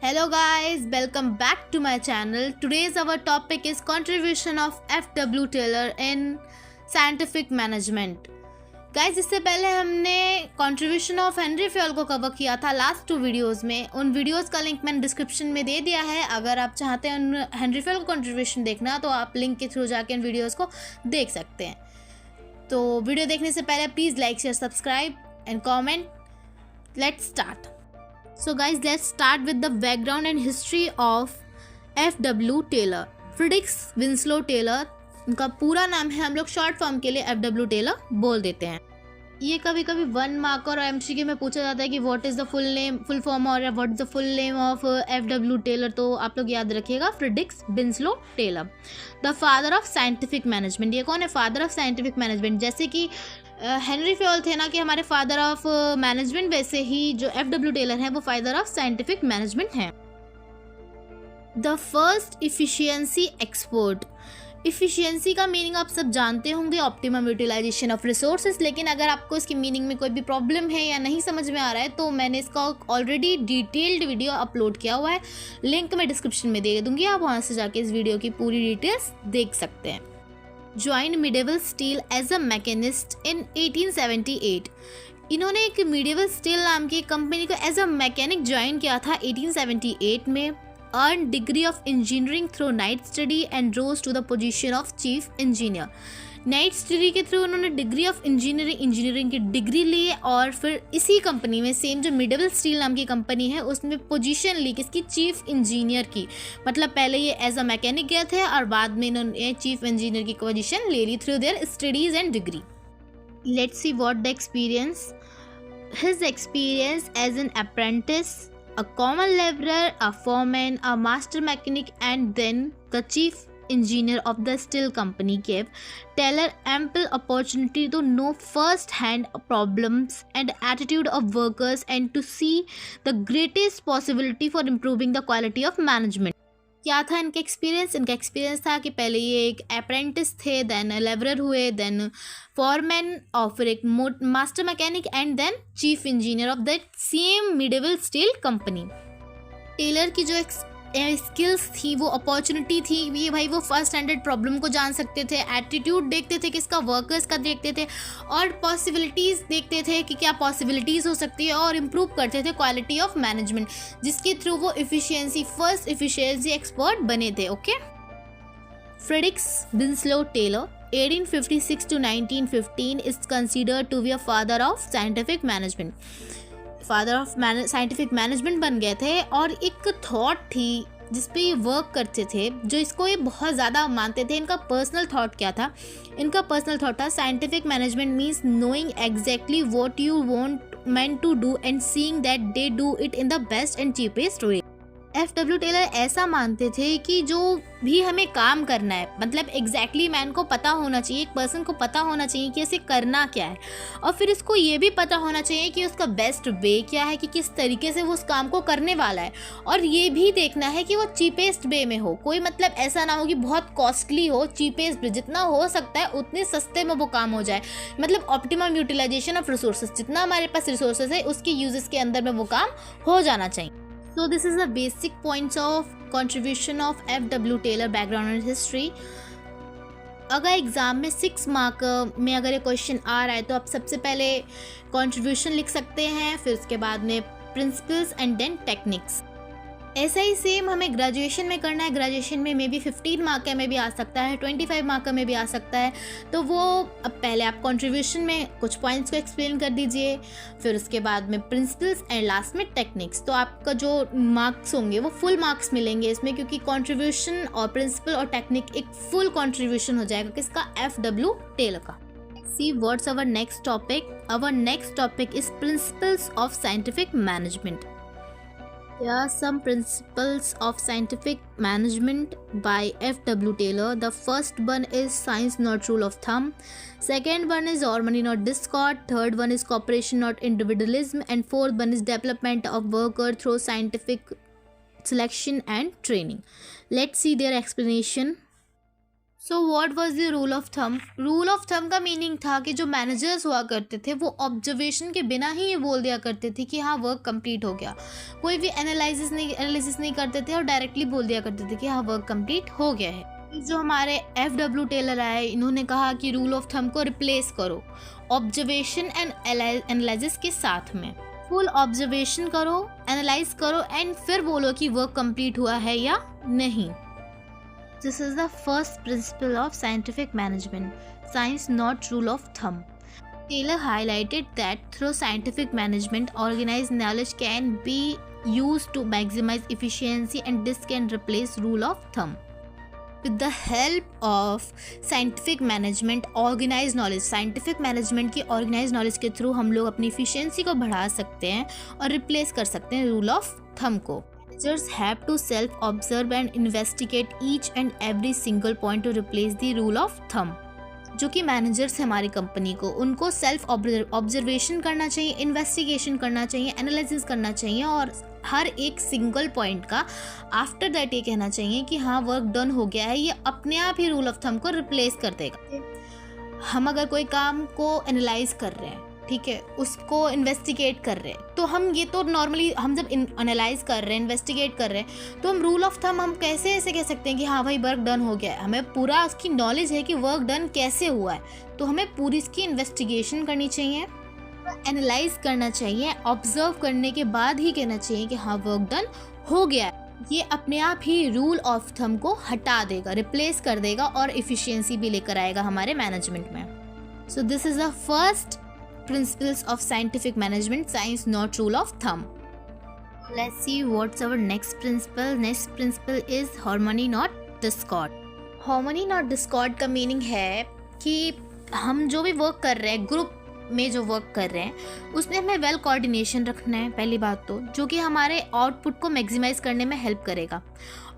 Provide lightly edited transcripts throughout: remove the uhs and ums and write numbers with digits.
Hello guys, welcome back to my channel. Today's our topic is contribution of F.W. Taylor in scientific management. Guys इससे पहले हमने contribution of Henry Fayol को cover किया था last 2 videos में. उन videos का लिंक मैंने डिस्क्रिप्शन में दे दिया है. अगर आप चाहते हैं उन हेनरी फ्योल को कंट्रीब्यूशन देखना तो आप लिंक के थ्रू जाके उन वीडियोस को देख सकते हैं. तो वीडियो देखने से पहले please like share subscribe and comment. Let's start. So guys, let's start with the background and history of F.W. Taylor. Frederick Winslow Taylor, उनका पूरा नाम है, हम लोग शॉर्ट फॉर्म के लिए F.W. टेलर बोल देते हैं. ये कभी कभी 1 मार्क और एमसीक्यू में पूछा जाता है कि what is the full form और what is the full name of F.W. Taylor. तो आप लोग याद रखिएगा, Frederick Winslow Taylor, the father of scientific management. ये कौन है फादर ऑफ साइंटिफिक मैनेजमेंट? जैसे कि हेनरी फ्योल थे ना कि हमारे फादर ऑफ मैनेजमेंट, वैसे ही जो F.W. टेलर है वो फादर ऑफ साइंटिफिक मैनेजमेंट हैं. The first efficiency expert. Efficiency का मीनिंग आप सब जानते होंगे, ऑप्टिमम यूटिलाइजेशन ऑफ रिसोर्सेज. लेकिन अगर आपको इसकी मीनिंग में कोई भी प्रॉब्लम है या नहीं समझ में आ रहा है तो मैंने इसका ऑलरेडी डिटेल्ड वीडियो अपलोड किया हुआ है. लिंक मैं डिस्क्रिप्शन में दे दूंगी, आप वहाँ से जाके इस वीडियो की पूरी डिटेल्स देख सकते हैं. Join Midvale Steel as a machinist in 1878. इन्होंने एक मिडेवल स्टील नाम की कंपनी को एज अ मैकेनिक ज्वाइन किया था 1878 में. Earn degree of engineering through night study and rose to the position of chief engineer. Night study के through उन्होंने डिग्री ऑफ इंजीनियरिंग की डिग्री ली और फिर इसी कंपनी में सेम जो मिडेवल स्टील नाम की कंपनी है उसमें पोजीशन ली किसकी? चीफ इंजीनियर की. मतलब पहले ये एज अ मैकेनिक गए थे और बाद में इन्होंने चीफ इंजीनियर की पोजीशन ले ली through their studies and degree. Let's see what the experience. His experience as an apprentice, a common laborer, a foreman, a master mechanic, and then the chief engineer of the steel company gave Taylor ample opportunity to know first-hand problems and attitude of workers and to see the greatest possibility for improving the quality of management. क्या था इनका experience? इनका experience था कि पहले ये एक apprentice थे, देन लेबरर हुए, देन फॉरमैन और फिर एक master mechanic and then chief engineer of the same Midvale steel company. Taylor की जो स्किल्स थी, वो अपॉर्चुनिटी थी, ये भाई वो फर्स्ट हैंडेड प्रॉब्लम को जान सकते थे, एटीट्यूड देखते थे किसका? वर्कर्स का देखते थे, और पॉसिबिलिटीज़ देखते थे कि क्या पॉसिबिलिटीज़ हो सकती है, और इम्प्रूव करते थे क्वालिटी ऑफ मैनेजमेंट, जिसके थ्रू वो फर्स्ट इफिशियंसी एक्सपर्ट बने थे. Okay. Frederick Winslow Taylor 1856 to 1915 is considered to be a father of scientific management. Father of scientific management बन गए थे. और एक थॉट थी जिस पे ये वर्क करते थे, जो इसको ये बहुत ज़्यादा मानते थे. इनका पर्सनल थॉट क्या था? इनका पर्सनल थॉट था scientific management means knowing exactly what you want man to do and seeing that they do it in the best and cheapest way. F.W. Taylor ऐसा मानते थे कि जो भी हमें काम करना है, मतलब एग्जैक्टली मैन को पता होना चाहिए, एक पर्सन को पता होना चाहिए कि उसे करना क्या है, और फिर उसको ये भी पता होना चाहिए कि उसका बेस्ट वे क्या है, कि किस तरीके से वो उस काम को करने वाला है, और ये भी देखना है कि वो चीपेस्ट वे में हो. कोई मतलब ऐसा ना हो कि बहुत कॉस्टली हो, चीपेस्ट वे, जितना हो सकता है उतने सस्ते में वो काम हो जाए. मतलब ऑप्टिमम यूटिलाइजेशन ऑफ रिसोर्सेज, जितना हमारे पास रिसोर्सेज है उसके यूजेस के अंदर में वो काम हो जाना चाहिए. So this is the basic points of contribution of F.W. Taylor background and history. अगर एग्ज़ाम में 6 मार्क में अगर ये क्वेश्चन आ रहा है तो आप सबसे पहले कंट्रीब्यूशन लिख सकते हैं, फिर उसके बाद में प्रिंसिपल्स एंड देन टेक्निक्स. ऐसा ही सेम हमें ग्रेजुएशन में करना है. ग्रेजुएशन में मे बी 15 मार्क का में भी आ सकता है, 25 मार्क का में भी आ सकता है. तो वो अब पहले आप कंट्रीब्यूशन में कुछ पॉइंट्स को एक्सप्लेन कर दीजिए, फिर उसके बाद में प्रिंसिपल्स एंड लास्ट में टेक्निक्स. तो आपका जो मार्क्स होंगे वो फुल मार्क्स मिलेंगे इसमें, क्योंकि कंट्रीब्यूशन और प्रिंसिपल और टेक्निक एक फुल कंट्रीब्यूशन हो जाएगा किसका? F.W. टेलर का. See what's our next topic? Our next topic is principles of scientific management. There are some principles of scientific management by F.W. Taylor. The first one is science not rule of thumb. Second one is harmony not discord. Third one is cooperation not individualism. And fourth one is development of worker through scientific selection and training. Let's see their explanation. So what was the rule of thumb? Rule of thumb का meaning था कि जो managers हुआ करते थे वो observation के बिना ही ये बोल दिया करते थे कि हाँ वर्क कंप्लीट हो गया। कोई भी एनालिसिस नहीं करते थे और डायरेक्टली बोल दिया करते थे कि हाँ वर्क कंप्लीट हो गया है। जो हमारे FW टेलर आए, इन्होंने कहा कि रूल ऑफ थंब को रिप्लेस करो ऑब्जर्वेशन एंड एनालिसिस के साथ में। फुल ऑब्जर्वेशन करो, एनालाइज करो एंड फिर बोलो कि वर्क कंप्लीट हुआ है या नहीं। This is the first principle of scientific management, science not rule of thumb. Taylor highlighted that through scientific management, organized knowledge can be used to maximize efficiency and this can replace rule of thumb. With the help of scientific management, organized knowledge, scientific management की organized knowledge के through हम लोग अपनी efficiency को बढ़ा सकते हैं और replace कर सकते हैं rule of thumb को। Managers have to self-observe and investigate each and every single point to replace the rule of thumb. जो कि मैनेजर्स हैं हमारी कंपनी को, उनको सेल्फ ऑब्जर्वेशन करना चाहिए, इन्वेस्टिगेशन करना चाहिए, एनालिसिस करना चाहिए और हर एक सिंगल पॉइंट का आफ्टर दैट ये कहना चाहिए कि हाँ वर्क डन हो गया है। ये अपने आप ही रूल ऑफ थंब को रिप्लेस कर देगा। हम अगर कोई काम को एनालाइज कर रहे हैं, ठीक है, उसको इन्वेस्टिगेट कर रहे हैं, तो हम ये तो नॉर्मली हम जब एनालाइज कर रहे हैं, इन्वेस्टिगेट कर रहे हैं, तो हम रूल ऑफ थंब हम कैसे ऐसे कह सकते हैं कि हाँ भाई वर्क डन हो गया है। हमें पूरा उसकी नॉलेज है कि वर्क डन कैसे हुआ है, तो हमें पूरी इसकी इन्वेस्टिगेशन करनी चाहिए, एनालाइज करना चाहिए, ऑब्जर्व करने के बाद ही कहना चाहिए कि हाँ वर्क डन हो गया है। ये अपने आप ही रूल ऑफ थंब को हटा देगा, रिप्लेस कर देगा और एफिशिएंसी भी लेकर आएगा हमारे मैनेजमेंट में। So this is the first principles of scientific management, science not rule of thumb. Let's see what's our next principle. Next principle is harmony not discord. Harmony not discord का meaning है कि हम जो भी work कर रहे हैं, group में जो वर्क कर रहे हैं, उसमें हमें वेल कोऑर्डिनेशन रखना है पहली बात तो, जो कि हमारे आउटपुट को मैक्सिमाइज करने में हेल्प करेगा,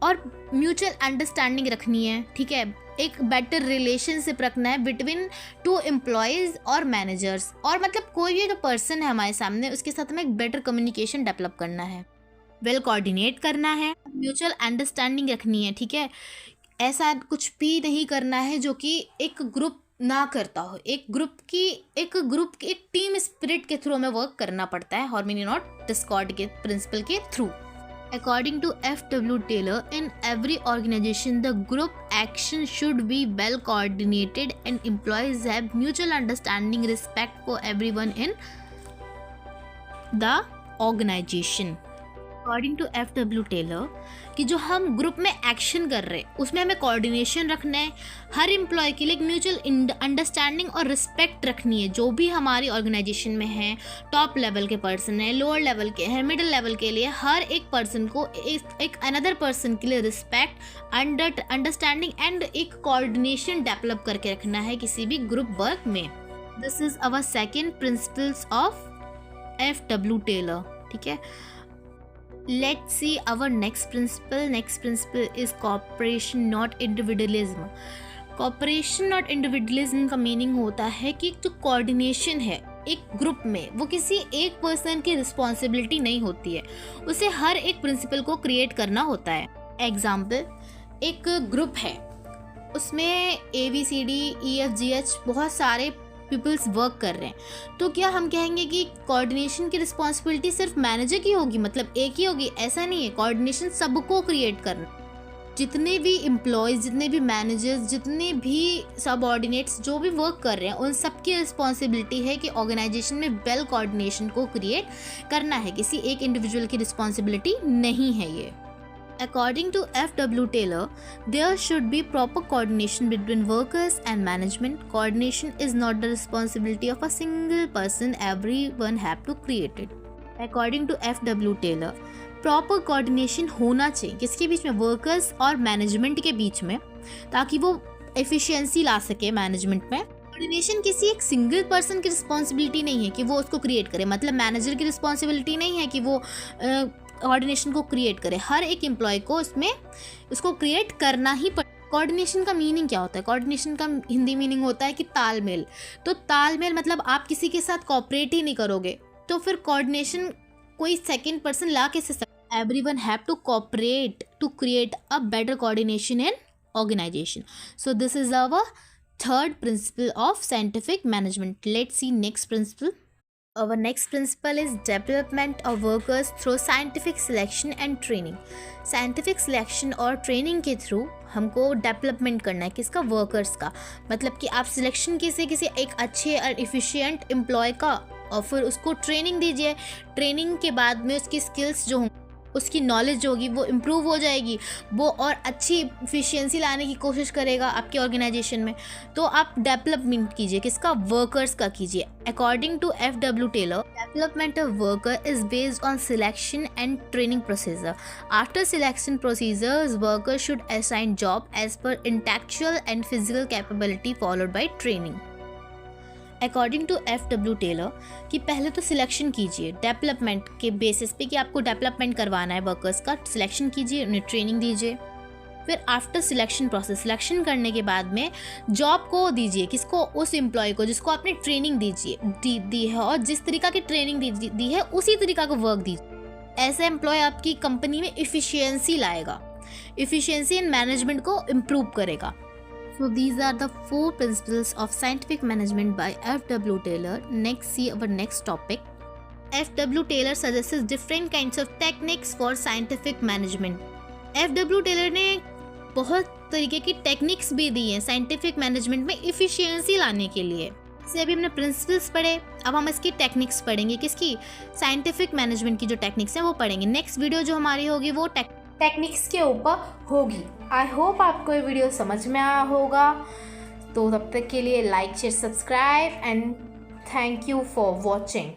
और म्यूचुअल अंडरस्टैंडिंग रखनी है, ठीक है, एक बेटर रिलेशनशिप रखना है बिटवीन टू एम्प्लॉयज़ और मैनेजर्स, और मतलब कोई भी जो पर्सन है हमारे सामने उसके साथ हमें एक बेटर कम्युनिकेशन डेवलप करना है, वेल कोऑर्डिनेट करना है, म्यूचुअल अंडरस्टैंडिंग रखनी है, ठीक है। ऐसा कुछ भी नहीं करना है जो कि एक ग्रुप ना करता हो, एक टीम स्पिरिट के थ्रू हमें वर्क करना पड़ता है हार्मनी नॉट डिस्कॉर्ड के प्रिंसिपल के through. According to FW Taylor, in every organization, the group action should be well coordinated and employees have mutual understanding, respect for everyone in the organization. According to FW Taylor, कि जो हम group में action कर रहे हैं उसमें हमें coordination रखना है, हर एम्प्लॉय के लिए एक म्यूचुअल अंडरस्टैंडिंग और रिस्पेक्ट रखनी है, जो भी हमारी ऑर्गेनाइजेशन में है, टॉप लेवल के पर्सन है, लोअर लेवल के हैं, मिडिल लेवल के लिए, हर एक पर्सन को एक अनदर पर्सन के लिए रिस्पेक्ट, अंडरस्टैंडिंग एंड एक कोऑर्डिनेशन डेवलप करके रखना है किसी भी ग्रुप वर्क में। This is our second principles of FW Taylor, ठीक है। Let's see our next principle. Next principle is cooperation not individualism. Cooperation not individualism का मीनिंग होता है कि जो कोऑर्डिनेशन है एक ग्रुप में, वो किसी एक पर्सन की रिस्पॉन्सिबिलिटी नहीं होती है, उसे हर एक प्रिंसिपल को क्रिएट करना होता है। एग्जाम्पल, एक ग्रुप है, उसमें ABCDEFGH बहुत सारे पीपल्स वर्क कर रहे हैं, तो क्या हम कहेंगे कि कोऑर्डिनेशन की रिस्पॉन्सिबिलिटी सिर्फ मैनेजर की होगी, मतलब एक ही होगी? ऐसा नहीं है, कोऑर्डिनेशन सबको क्रिएट करना, जितने भी एम्प्लॉयज़, जितने भी मैनेजर्स, जितने भी सबऑर्डिनेट्स जो भी वर्क कर रहे हैं, उन सबकी रिस्पॉन्सिबिलिटी है कि ऑर्गेनाइजेशन में वेल कोऑर्डिनेशन को क्रिएट करना है, किसी एक इंडिविजुअल की रिस्पॉन्सिबिलिटी नहीं है ये। According to FW Taylor, there should be proper coordination between workers and management. Coordination is not the responsibility of a single person. Everyone have to create it. According to FW Taylor, proper coordination होना चाहिए किसके बीच में? Workers और management के बीच में, ताकि वो efficiency ला सके मैनेजमेंट में। कोऑर्डिनेशन किसी एक सिंगल पर्सन की रिस्पॉन्सिबिलिटी नहीं है कि वो उसको क्रिएट करे, मतलब मैनेजर की रिस्पॉन्सिबिलिटी नहीं है कि वो कोऑर्डिनेशन को क्रिएट करे, हर एक एम्प्लॉय को उसको क्रिएट करना ही पड़ेगा। कोऑर्डिनेशन का मीनिंग क्या होता है? कोऑर्डिनेशन का हिंदी मीनिंग होता है कि तालमेल। तो तालमेल मतलब आप किसी के साथ कोऑपरेट ही नहीं करोगे तो फिर कोऑर्डिनेशन कोई सेकंड पर्सन ला कैसे सकता? Everyone have to cooperate to create a better coordination in organization. So this is our third principle of scientific management. Let's see next principle. Our next principle is development of workers through scientific selection and training. Scientific selection और training के through हमको development करना है किसका, workers का. मतलब कि आप सिलेक्शन किसी एक अच्छे और इफ़िशियंट एम्प्लॉय का और फिर उसको ट्रेनिंग दीजिए. ट्रेनिंग के बाद में उसकी स्किल्स जो होंगी, उसकी नॉलेज जो होगी वो इम्प्रूव हो जाएगी, वो और अच्छी इफिशियंसी लाने की कोशिश करेगा आपके ऑर्गेनाइजेशन में. तो आप डेवलपमेंट कीजिए किसका, वर्कर्स का कीजिए. According to F.W. Taylor, development of worker is based on selection and training procedure. After selection procedures worker should assign job as per intellectual and physical capability followed by training. According to F.W. Taylor कि पहले तो selection कीजिए development के basis पे कि आपको development करवाना है वर्कर्स का. सिलेक्शन कीजिए, उन्हें ट्रेनिंग दीजिए. फिर आफ्टर सिलेक्शन प्रोसेस, सिलेक्शन करने के बाद में जॉब को दीजिए किसको, उस एम्प्लॉय को जिसको आपने ट्रेनिंग दी है और जिस तरीका की ट्रेनिंग दी है उसी तरीका का वर्क दीजिए. ऐसा एम्प्लॉय आपकी कंपनी में इफ़िशियंसी लाएगा, इफ़िशियंसी एंड मैनेजमेंट को इम्प्रूव करेगा. So these are the 4 principles of scientific management by F.W. Taylor. Next, see our next topic. F.W. Taylor suggests different kinds of techniques for scientific management. F.W. Taylor ने बहुत तरीके की techniques भी दी हैं scientific management में efficiency लाने के लिए. से अभी हमने प्रिंसिपल्स पढ़े, अब हम इसकी टेक्निक्स पढ़ेंगे. किसकी, साइंटिफिक मैनेजमेंट की जो टेक्निक्स हैं वो पढ़ेंगे. नेक्स्ट वीडियो जो हमारी होगी वो टेक्निक्स के ऊपर होगी. आई होप आपको ये वीडियो समझ में आया होगा. तो तब तक के लिए like share subscribe and thank you for watching.